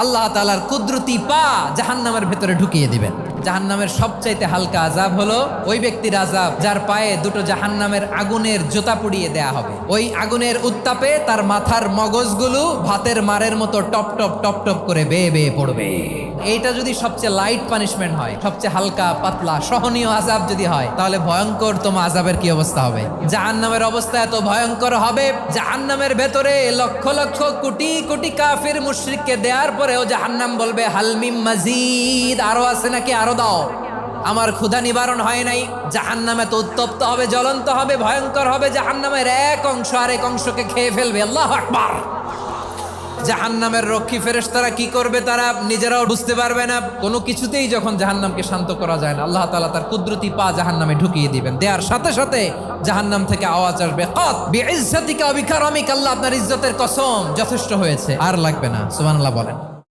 আল্লাহ তাআলার কুদরতি পা জাহান্নামের ভেতরে ঢুকিয়ে দিবেন। জাহান্নামের সবচাইতে হালকা আযাব হলো ওই ব্যক্তির আযাব যার পায়ে দুটো জাহান্নামের আগুনের জুতা পুড়িয়ে দেয়া হবে। ওই আগুনের উত্তাপে তার মাথার মগজগুলো ভাতের মারের মতো টপ টপ টপ টপ করে বেয়ে বেয়ে পড়বে। এইটা যদি সবচেয়ে লাইট পানিশমেন্ট হয়, সবচেয়ে হালকা পাতলা সহনীয় আযাব যদি হয়, তাহলে ভয়ঙ্কর তোমার আযাবের কি অবস্থা হবে? জাহান্নামের অবস্থা এত ভয়ঙ্কর হবে, জাহান্নামের ভেতরে লক্ষ লক্ষ কোটি কোটি কাফির মুশরিককে দেওয়ার পরেও জাহান্নাম বলবে হালমিম মাজিদ, আরো আছে নাকি, আরো দাও, আমার ক্ষুধা নিবারণ হয় নাই। জাহান্নামে তো উত্তপ্ত হবে, জ্বলন্ত হবে, ভয়ঙ্কর হবে। জাহান্নামের এক অংশ আরেক অংশকে খেয়ে ফেলবে। আল্লাহু আকবার। জাহান্নামের রক্ষী ফেরেশতারা কি করবে তারা নিজেরাও বুঝতে পারবে না। কোনো কিছুতেই যখন জাহান্নামকে শান্ত করা যায় না, আল্লাহ তাআলা তার কুদরতি পা জাহান্নামে ঢুকিয়ে দিবেন। দেওয়ার সাথে সাথে জাহান্নাম থেকে আওয়াজ আসবে, কাত বিইজ্জাতিকা ওয়া বিকারামিকা, আল্লাহ আপনার ইজ্জতের কসম, যথেষ্ট হয়েছে, আর লাগবে না। সুবহানাল্লাহ বলেন।